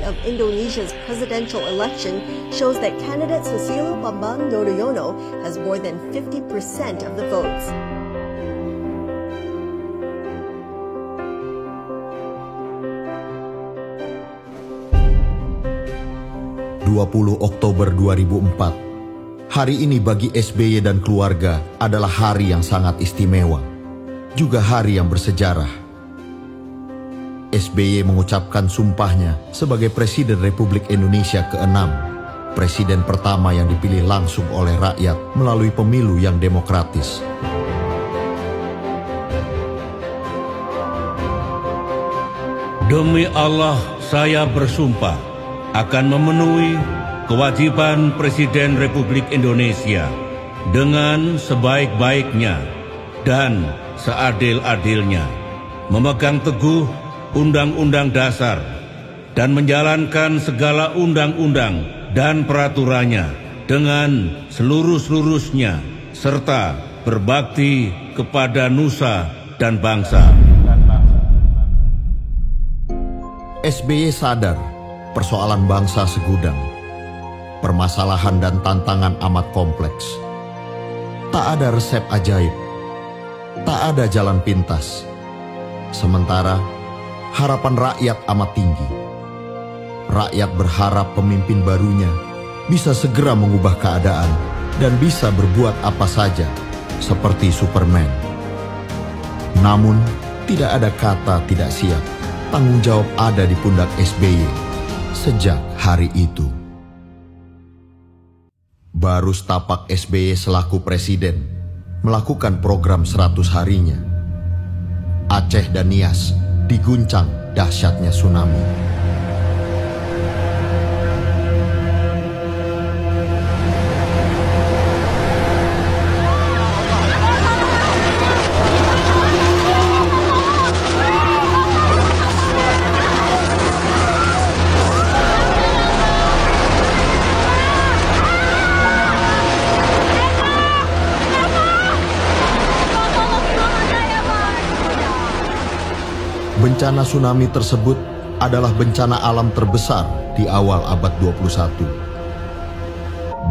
of Indonesia's presidential election shows that candidate Susilo Bambang Yudhoyono has more than 50% of the votes. Oktober 2004. Hari ini bagi SBY dan keluarga adalah hari yang sangat istimewa, juga hari yang bersejarah. SBY mengucapkan sumpahnya sebagai Presiden Republik Indonesia ke-6, presiden pertama yang dipilih langsung oleh rakyat melalui pemilu yang demokratis. Demi Allah, saya bersumpah akan memenuhi kewajiban Presiden Republik Indonesia dengan sebaik-baiknya dan seadil-adilnya, memegang teguh Undang-Undang Dasar dan menjalankan segala undang-undang dan peraturannya dengan seluruh-seluruhnya, serta berbakti kepada nusa dan bangsa. SBY sadar persoalan bangsa segudang, permasalahan dan tantangan amat kompleks. Tak ada resep ajaib, tak ada jalan pintas. Sementara harapan rakyat amat tinggi. Rakyat berharap pemimpin barunya bisa segera mengubah keadaan dan bisa berbuat apa saja seperti Superman. Namun tidak ada kata tidak siap. Tanggung jawab ada di pundak SBY. Sejak hari itu, baru setapak SBY selaku presiden melakukan program 100 harinya. Aceh dan Nias diguncang dahsyatnya tsunami. Bencana tsunami tersebut adalah bencana alam terbesar di awal abad 21.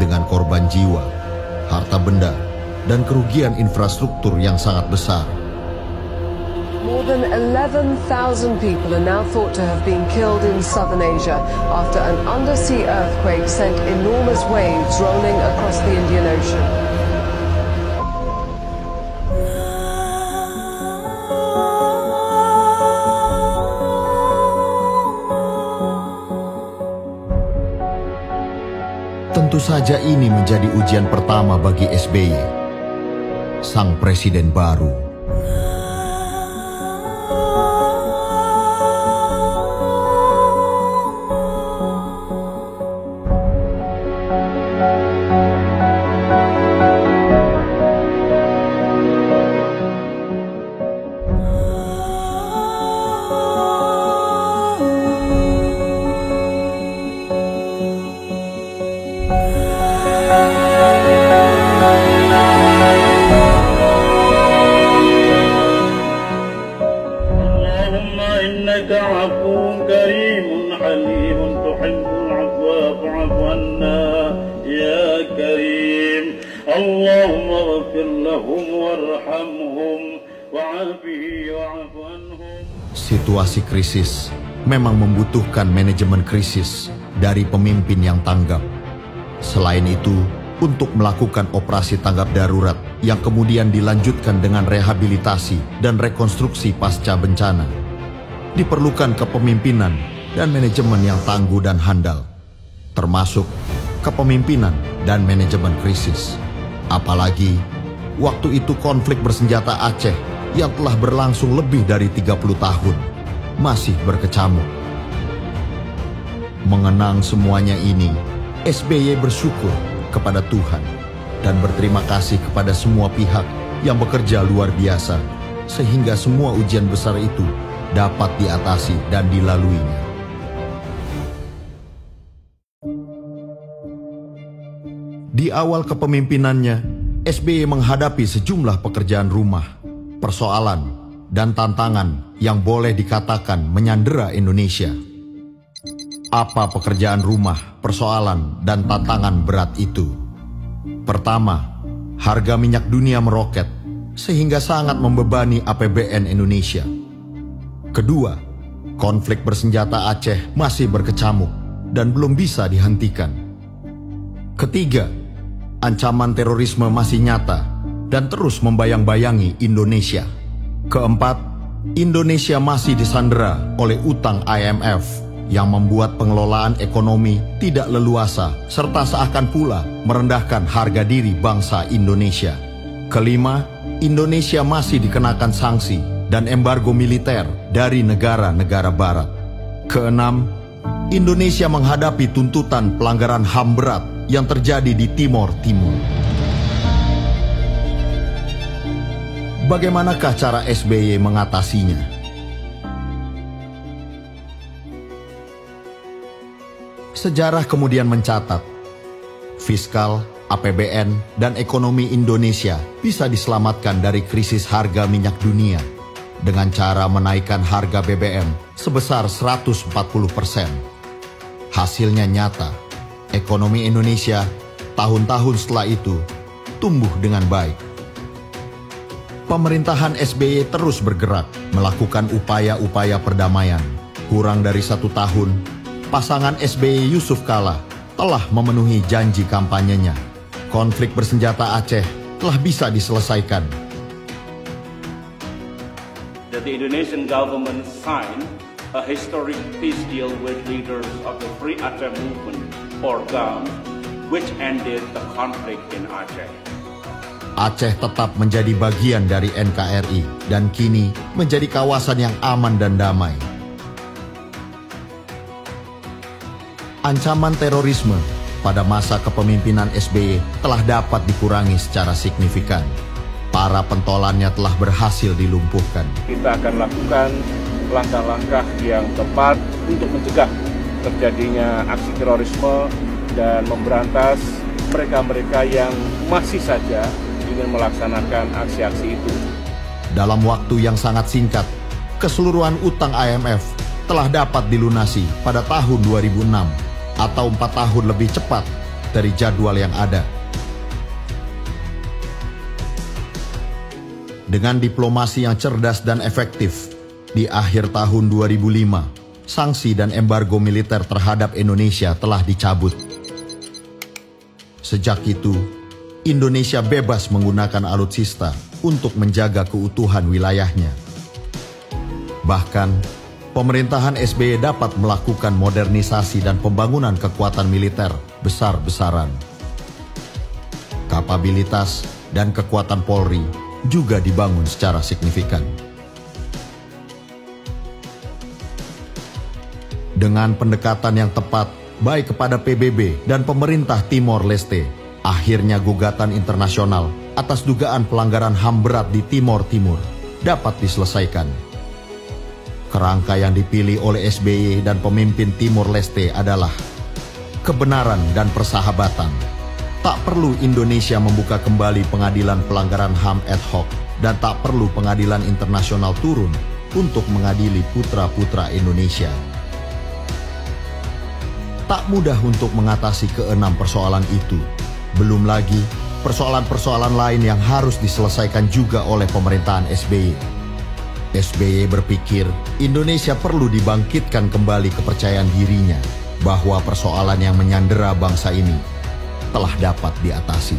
Dengan korban jiwa, harta benda, dan kerugian infrastruktur yang sangat besar. More than 11,000 people are now thought to have been killed in southern Asia after an undersea earthquake sent enormous waves rolling across the Indian Ocean. Tentu saja ini menjadi ujian pertama bagi SBY, sang presiden baru. Situasi krisis memang membutuhkan manajemen krisis dari pemimpin yang tanggap. Selain itu, untuk melakukan operasi tanggap darurat yang kemudian dilanjutkan dengan rehabilitasi dan rekonstruksi pasca bencana, diperlukan kepemimpinan dan manajemen yang tangguh dan handal, termasuk kepemimpinan dan manajemen krisis. Apalagi waktu itu konflik bersenjata Aceh yang telah berlangsung lebih dari 30 tahun masih berkecamuk. Mengenang semuanya ini, SBY bersyukur kepada Tuhan dan berterima kasih kepada semua pihak yang bekerja luar biasa sehingga semua ujian besar itu dapat diatasi dan dilaluinya. Di awal kepemimpinannya, SBY menghadapi sejumlah pekerjaan rumah, persoalan, dan tantangan yang boleh dikatakan menyandera Indonesia. Apa pekerjaan rumah, persoalan, dan tantangan berat itu? Pertama, harga minyak dunia meroket sehingga sangat membebani APBN Indonesia. Kedua, konflik bersenjata Aceh masih berkecamuk dan belum bisa dihentikan. Ketiga, ancaman terorisme masih nyata dan terus membayang-bayangi Indonesia. Keempat, Indonesia masih disandera oleh utang IMF yang membuat pengelolaan ekonomi tidak leluasa serta seakan pula merendahkan harga diri bangsa Indonesia. Kelima, Indonesia masih dikenakan sanksi dan embargo militer dari negara-negara barat. Keenam, Indonesia menghadapi tuntutan pelanggaran HAM berat yang terjadi di Timor Timur. Bagaimanakah cara SBY mengatasinya? Sejarah kemudian mencatat, fiskal, APBN, dan ekonomi Indonesia bisa diselamatkan dari krisis harga minyak dunia dengan cara menaikkan harga BBM sebesar 140%. Hasilnya nyata, ekonomi Indonesia tahun-tahun setelah itu tumbuh dengan baik. Pemerintahan SBY terus bergerak melakukan upaya-upaya perdamaian. Kurang dari 1 tahun, pasangan SBY Yusuf Kala telah memenuhi janji kampanyenya. Konflik bersenjata Aceh telah bisa diselesaikan. That the Indonesian government signed a historic peace deal with leaders of the Free Aceh Movement, or GAM, which ended the conflict in Aceh. Aceh tetap menjadi bagian dari NKRI dan kini menjadi kawasan yang aman dan damai. Ancaman terorisme pada masa kepemimpinan SBY telah dapat dikurangi secara signifikan. Para pentolannya telah berhasil dilumpuhkan. Kita akan lakukan langkah-langkah yang tepat untuk mencegah terjadinya aksi terorisme dan memberantas mereka-mereka yang masih saja ingin melaksanakan aksi-aksi itu. Dalam waktu yang sangat singkat, keseluruhan utang IMF telah dapat dilunasi pada tahun 2006 atau 4 tahun lebih cepat dari jadwal yang ada. Dengan diplomasi yang cerdas dan efektif, di akhir tahun 2005, sanksi dan embargo militer terhadap Indonesia telah dicabut. Sejak itu, Indonesia bebas menggunakan alutsista untuk menjaga keutuhan wilayahnya. Bahkan, pemerintahan SBY dapat melakukan modernisasi dan pembangunan kekuatan militer besar-besaran. Kapabilitas dan kekuatan Polri juga dibangun secara signifikan. Dengan pendekatan yang tepat, baik kepada PBB dan pemerintah Timor Leste, akhirnya gugatan internasional atas dugaan pelanggaran HAM berat di Timor Timur dapat diselesaikan. Kerangka yang dipilih oleh SBY dan pemimpin Timor Leste adalah kebenaran dan persahabatan. Tak perlu Indonesia membuka kembali pengadilan pelanggaran HAM ad hoc dan tak perlu pengadilan internasional turun untuk mengadili putra-putra Indonesia. Tak mudah untuk mengatasi keenam persoalan itu. Belum lagi persoalan-persoalan lain yang harus diselesaikan juga oleh pemerintahan SBY. SBY berpikir Indonesia perlu dibangkitkan kembali kepercayaan dirinya bahwa persoalan yang menyandera bangsa ini telah dapat diatasi.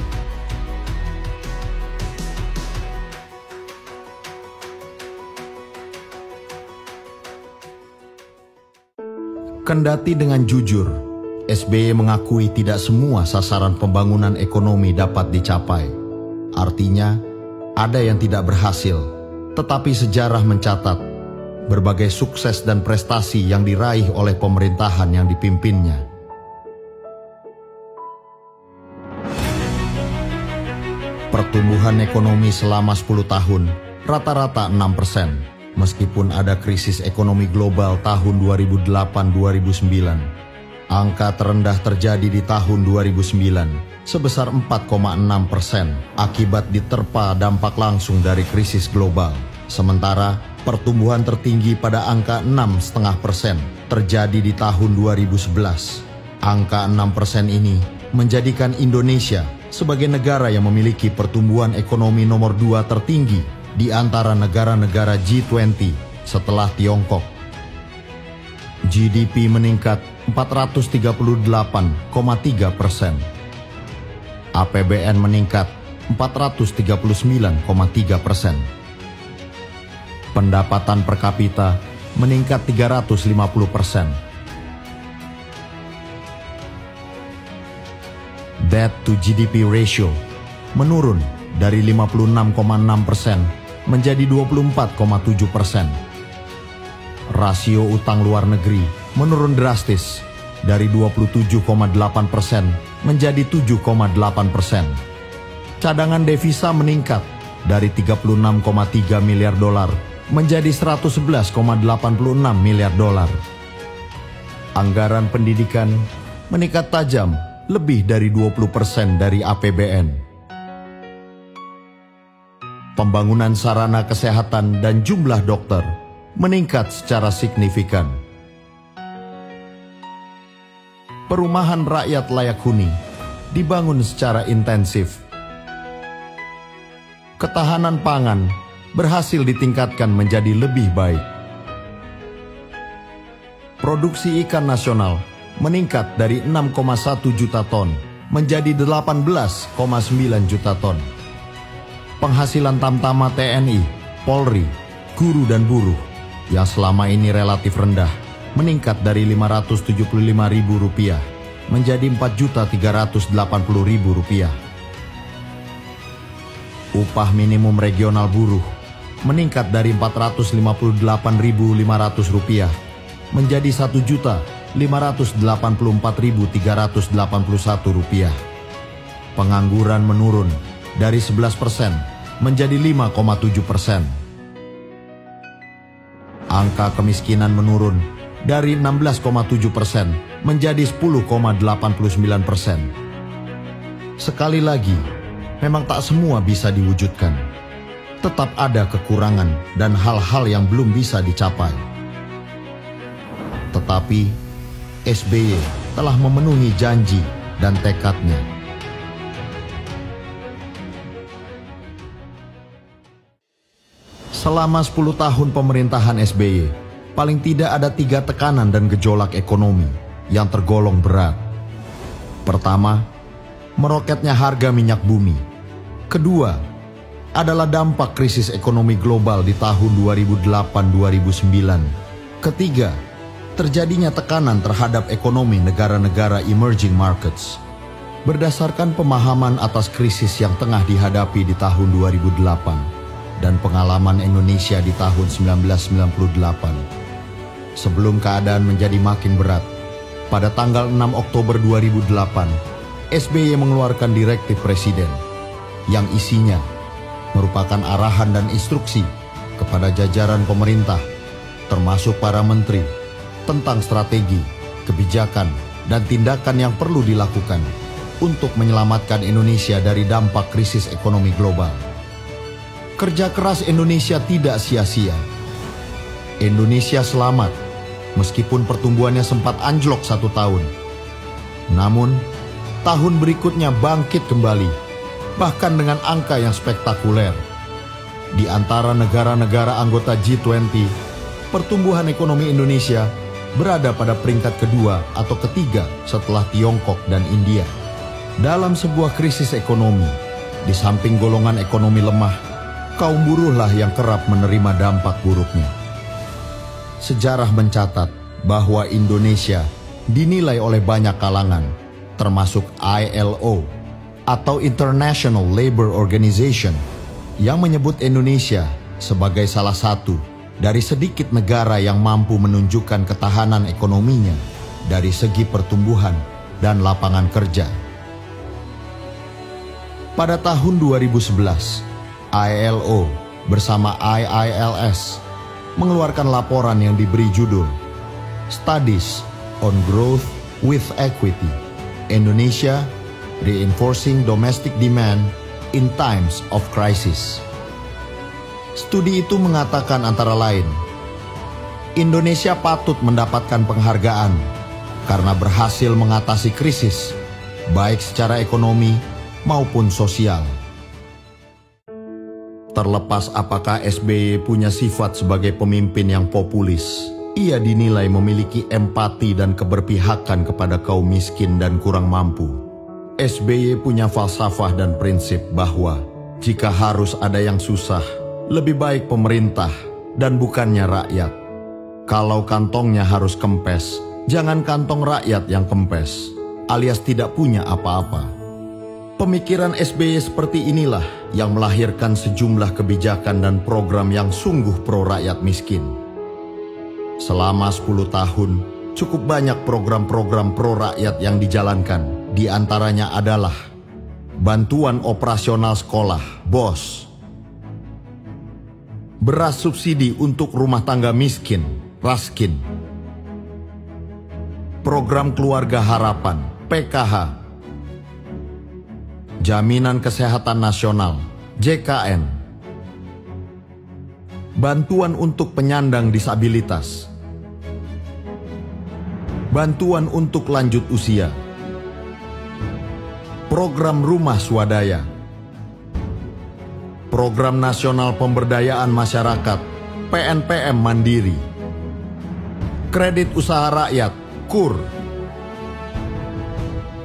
Kendati dengan jujur, SBY mengakui tidak semua sasaran pembangunan ekonomi dapat dicapai. Artinya, ada yang tidak berhasil, tetapi sejarah mencatat berbagai sukses dan prestasi yang diraih oleh pemerintahan yang dipimpinnya. Pertumbuhan ekonomi selama 10 tahun rata-rata 6%, meskipun ada krisis ekonomi global tahun 2008-2009. Angka terendah terjadi di tahun 2009, sebesar 4,6% akibat diterpa dampak langsung dari krisis global. Sementara pertumbuhan tertinggi pada angka 6,5% terjadi di tahun 2011. Angka 6% ini menjadikan Indonesia sebagai negara yang memiliki pertumbuhan ekonomi nomor 2 tertinggi di antara negara-negara G20 setelah Tiongkok. GDP meningkat 438,3%. APBN meningkat 439,3%. Pendapatan per kapita meningkat 350%. Debt to GDP ratio menurun dari 56,6% menjadi 24,7%. Rasio utang luar negeri menurun drastis dari 27,8% menjadi 7,8%. Cadangan devisa meningkat dari 36,3 miliar dolar menjadi 111,86 miliar dolar. Anggaran pendidikan meningkat tajam lebih dari 20% dari APBN. Pembangunan sarana kesehatan dan jumlah dokter meningkat secara signifikan. Perumahan rakyat layak huni dibangun secara intensif. Ketahanan pangan berhasil ditingkatkan menjadi lebih baik. Produksi ikan nasional meningkat dari 6,1 juta ton menjadi 18,9 juta ton. Penghasilan tamtama TNI, Polri, guru dan buruh yang selama ini relatif rendah meningkat dari Rp575.000 menjadi Rp4.380.000. Upah minimum regional buruh meningkat dari Rp458.500 menjadi Rp1.584.381. Pengangguran menurun dari 11% menjadi 5,7%. Angka kemiskinan menurun dari 16,7% menjadi 10,89%. Sekali lagi, memang tak semua bisa diwujudkan. Tetap ada kekurangan dan hal-hal yang belum bisa dicapai. Tetapi SBY telah memenuhi janji dan tekadnya. Selama 10 tahun pemerintahan SBY, paling tidak ada 3 tekanan dan gejolak ekonomi yang tergolong berat. Pertama, meroketnya harga minyak bumi. Kedua, adalah dampak krisis ekonomi global di tahun 2008-2009. Ketiga, terjadinya tekanan terhadap ekonomi negara-negara emerging markets. Berdasarkan pemahaman atas krisis yang tengah dihadapi di tahun 2008 dan pengalaman Indonesia di tahun 1998, sebelum keadaan menjadi makin berat, pada tanggal 6 Oktober 2008, SBY mengeluarkan direktif presiden yang isinya merupakan arahan dan instruksi kepada jajaran pemerintah, termasuk para menteri, tentang strategi, kebijakan, dan tindakan yang perlu dilakukan untuk menyelamatkan Indonesia dari dampak krisis ekonomi global. Kerja keras Indonesia tidak sia-sia. Indonesia selamat, meskipun pertumbuhannya sempat anjlok 1 tahun. Namun, tahun berikutnya bangkit kembali, bahkan dengan angka yang spektakuler. Di antara negara-negara anggota G20, pertumbuhan ekonomi Indonesia berada pada peringkat kedua atau ketiga setelah Tiongkok dan India. Dalam sebuah krisis ekonomi, di samping golongan ekonomi lemah, kaum buruhlah yang kerap menerima dampak buruknya. Sejarah mencatat bahwa Indonesia dinilai oleh banyak kalangan, termasuk ILO atau International Labour Organization, yang menyebut Indonesia sebagai salah satu dari sedikit negara yang mampu menunjukkan ketahanan ekonominya dari segi pertumbuhan dan lapangan kerja. Pada tahun 2011, ILO bersama IILS mengeluarkan laporan yang diberi judul Studies on Growth with Equity, Indonesia Reinforcing Domestic Demand in Times of Crisis. Studi itu mengatakan antara lain, Indonesia patut mendapatkan penghargaan karena berhasil mengatasi krisis, baik secara ekonomi maupun sosial. Terlepas apakah SBY punya sifat sebagai pemimpin yang populis, ia dinilai memiliki empati dan keberpihakan kepada kaum miskin dan kurang mampu. SBY punya falsafah dan prinsip bahwa jika harus ada yang susah, lebih baik pemerintah dan bukannya rakyat. Kalau kantongnya harus kempes, jangan kantong rakyat yang kempes, alias tidak punya apa-apa. Pemikiran SBY seperti inilah yang melahirkan sejumlah kebijakan dan program yang sungguh pro rakyat miskin. Selama 10 tahun, cukup banyak program-program pro rakyat yang dijalankan. Di antaranya adalah bantuan operasional sekolah, BOS, beras subsidi untuk rumah tangga miskin, Raskin, program keluarga harapan, PKH, jaminan kesehatan nasional, JKN, bantuan untuk penyandang disabilitas, bantuan untuk lanjut usia, program rumah swadaya, program nasional pemberdayaan masyarakat, PNPM Mandiri, kredit usaha rakyat, KUR,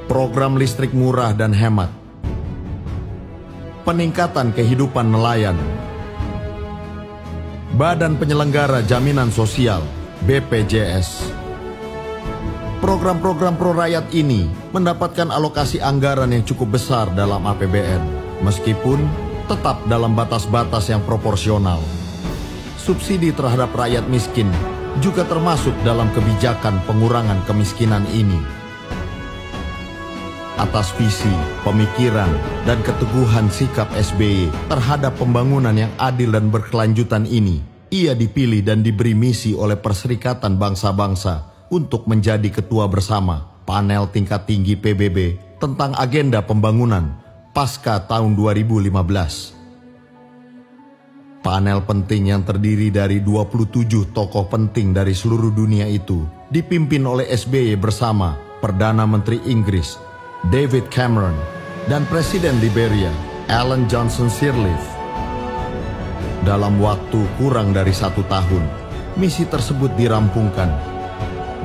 program listrik murah dan hemat, peningkatan kehidupan nelayan, Badan Penyelenggara Jaminan Sosial, BPJS. Program-program pro rakyat ini mendapatkan alokasi anggaran yang cukup besar dalam APBN, meskipun tetap dalam batas-batas yang proporsional. Subsidi terhadap rakyat miskin juga termasuk dalam kebijakan pengurangan kemiskinan ini. Atas visi, pemikiran, dan keteguhan sikap SBY terhadap pembangunan yang adil dan berkelanjutan ini, ia dipilih dan diberi misi oleh Perserikatan Bangsa-Bangsa untuk menjadi ketua bersama panel tingkat tinggi PBB tentang agenda pembangunan pasca tahun 2015. Panel penting yang terdiri dari 27 tokoh penting dari seluruh dunia itu dipimpin oleh SBY bersama Perdana Menteri Inggris David Cameron dan Presiden Liberia Ellen Johnson Sirleaf. Dalam waktu kurang dari 1 tahun, misi tersebut dirampungkan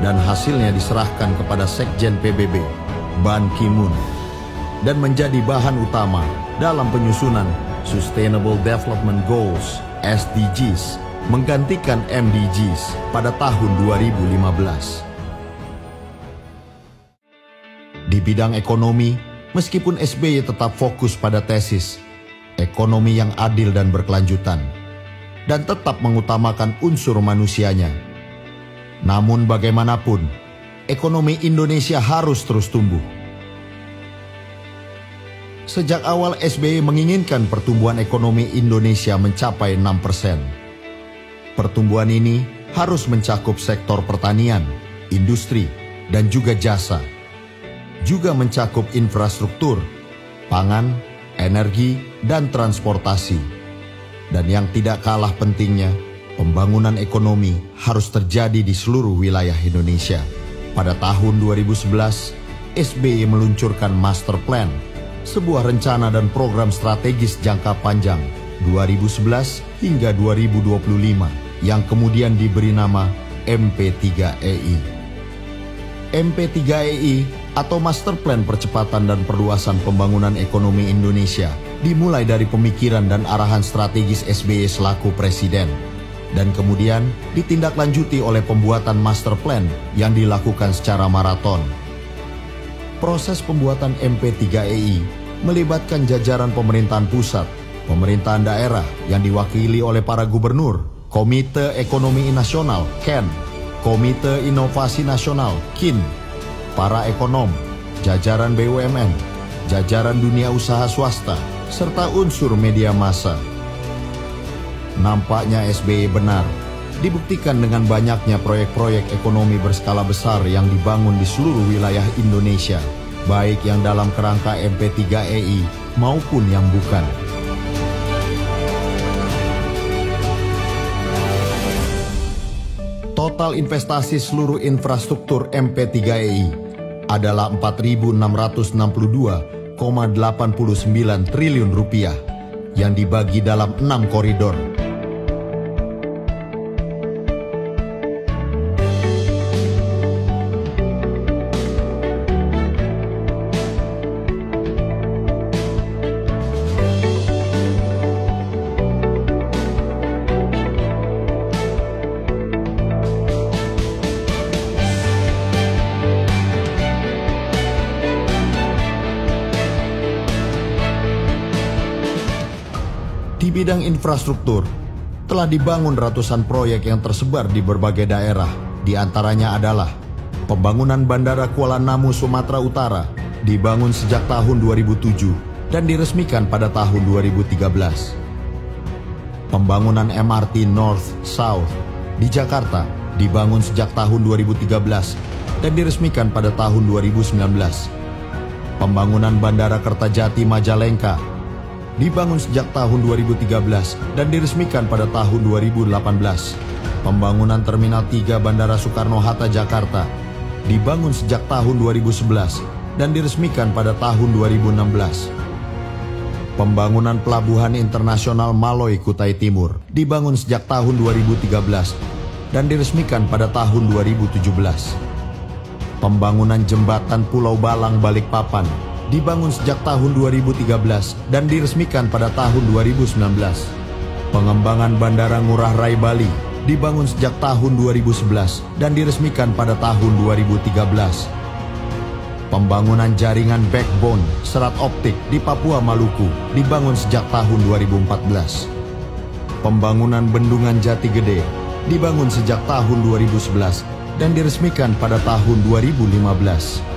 dan hasilnya diserahkan kepada Sekjen PBB, Ban Ki-moon, dan menjadi bahan utama dalam penyusunan Sustainable Development Goals, SDGs, menggantikan MDGs pada tahun 2015. Di bidang ekonomi, meskipun SBY tetap fokus pada tesis ekonomi yang adil dan berkelanjutan, dan tetap mengutamakan unsur manusianya, namun bagaimanapun, ekonomi Indonesia harus terus tumbuh. Sejak awal SBY menginginkan pertumbuhan ekonomi Indonesia mencapai 6%. Pertumbuhan ini harus mencakup sektor pertanian, industri, dan juga jasa. Juga mencakup infrastruktur, pangan, energi, dan transportasi. Dan yang tidak kalah pentingnya, pembangunan ekonomi harus terjadi di seluruh wilayah Indonesia. Pada tahun 2011, SBY meluncurkan Master Plan, sebuah rencana dan program strategis jangka panjang 2011 hingga 2025 yang kemudian diberi nama MP3EI. MP3EI atau Master Plan Percepatan dan Perluasan Pembangunan Ekonomi Indonesia dimulai dari pemikiran dan arahan strategis SBY selaku Presiden, dan kemudian ditindaklanjuti oleh pembuatan master plan yang dilakukan secara maraton. Proses pembuatan MP3EI melibatkan jajaran pemerintahan pusat, pemerintahan daerah yang diwakili oleh para gubernur, Komite Ekonomi Nasional (KEN), Komite Inovasi Nasional (KIN), para ekonom, jajaran BUMN, jajaran dunia usaha swasta, serta unsur media massa. Nampaknya SBY benar, dibuktikan dengan banyaknya proyek-proyek ekonomi berskala besar yang dibangun di seluruh wilayah Indonesia, baik yang dalam kerangka MP3EI maupun yang bukan. Total investasi seluruh infrastruktur MP3EI adalah 4.662,89 triliun rupiah yang dibagi dalam 6 koridor. Di bidang infrastruktur, telah dibangun ratusan proyek yang tersebar di berbagai daerah. Di antaranya adalah pembangunan Bandara Kuala Namu, Sumatera Utara, dibangun sejak tahun 2007 dan diresmikan pada tahun 2013. Pembangunan MRT North-South di Jakarta dibangun sejak tahun 2013 dan diresmikan pada tahun 2019. Pembangunan Bandara Kertajati Majalengka dibangun sejak tahun 2013 dan diresmikan pada tahun 2018. Pembangunan Terminal 3 Bandara Soekarno-Hatta Jakarta dibangun sejak tahun 2011 dan diresmikan pada tahun 2016. Pembangunan Pelabuhan Internasional Maloi Kutai Timur dibangun sejak tahun 2013 dan diresmikan pada tahun 2017. Pembangunan Jembatan Pulau Balang Balikpapan dibangun sejak tahun 2013 dan diresmikan pada tahun 2019. Pengembangan Bandara Ngurah Rai Bali dibangun sejak tahun 2011 dan diresmikan pada tahun 2013. Pembangunan jaringan backbone serat optik di Papua Maluku dibangun sejak tahun 2014. Pembangunan Bendungan Jati Gede dibangun sejak tahun 2011 dan diresmikan pada tahun 2015.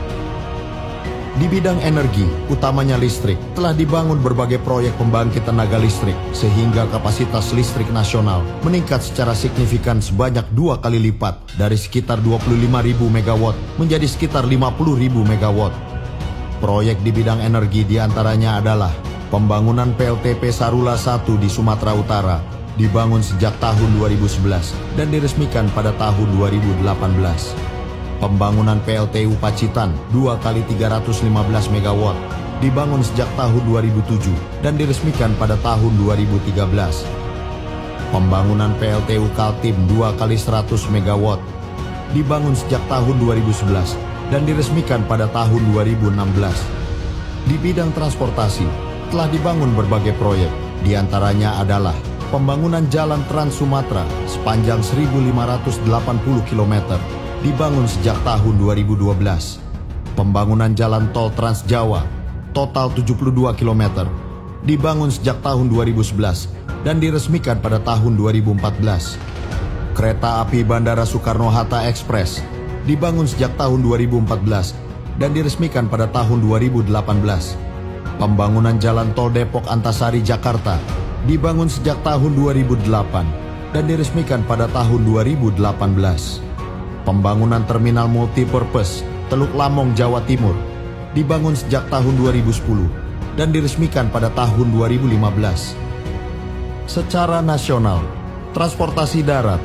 Di bidang energi, utamanya listrik, telah dibangun berbagai proyek pembangkit tenaga listrik sehingga kapasitas listrik nasional meningkat secara signifikan sebanyak 2 kali lipat dari sekitar 25.000 MW menjadi sekitar 50.000 MW. Proyek di bidang energi diantaranya adalah pembangunan PLTP Sarula 1 di Sumatera Utara, dibangun sejak tahun 2011 dan diresmikan pada tahun 2018. Pembangunan PLTU Pacitan 2 kali 315 MW dibangun sejak tahun 2007 dan diresmikan pada tahun 2013. Pembangunan PLTU Kaltim 2 kali 100 MW dibangun sejak tahun 2011 dan diresmikan pada tahun 2016. Di bidang transportasi telah dibangun berbagai proyek, diantaranya adalah pembangunan Jalan Trans Sumatera sepanjang 1.580 km dibangun sejak tahun 2012. Pembangunan Jalan Tol Trans Jawa total 72 km dibangun sejak tahun 2011 dan diresmikan pada tahun 2014. Kereta api Bandara Soekarno-Hatta Express dibangun sejak tahun 2014 dan diresmikan pada tahun 2018. Pembangunan Jalan Tol Depok Antasari Jakarta dibangun sejak tahun 2008 dan diresmikan pada tahun 2018. Pembangunan Terminal Multipurpose Teluk Lamong, Jawa Timur dibangun sejak tahun 2010 dan diresmikan pada tahun 2015. Secara nasional, transportasi darat,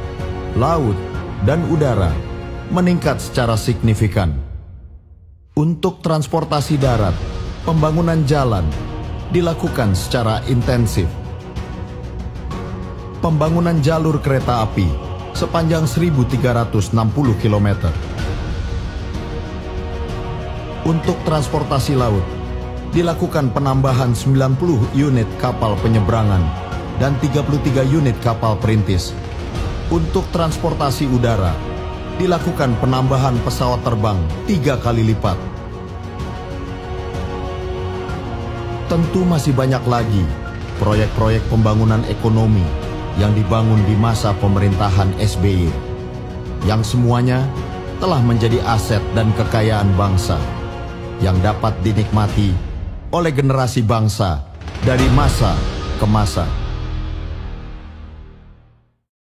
laut, dan udara meningkat secara signifikan. Untuk transportasi darat, pembangunan jalan dilakukan secara intensif. Pembangunan jalur kereta api sepanjang 1.360 km. Untuk transportasi laut, dilakukan penambahan 90 unit kapal penyeberangan dan 33 unit kapal perintis. Untuk transportasi udara, dilakukan penambahan pesawat terbang 3 kali lipat. Tentu masih banyak lagi proyek-proyek pembangunan ekonomi yang dibangun di masa pemerintahan SBY, yang semuanya telah menjadi aset dan kekayaan bangsa yang dapat dinikmati oleh generasi bangsa dari masa ke masa.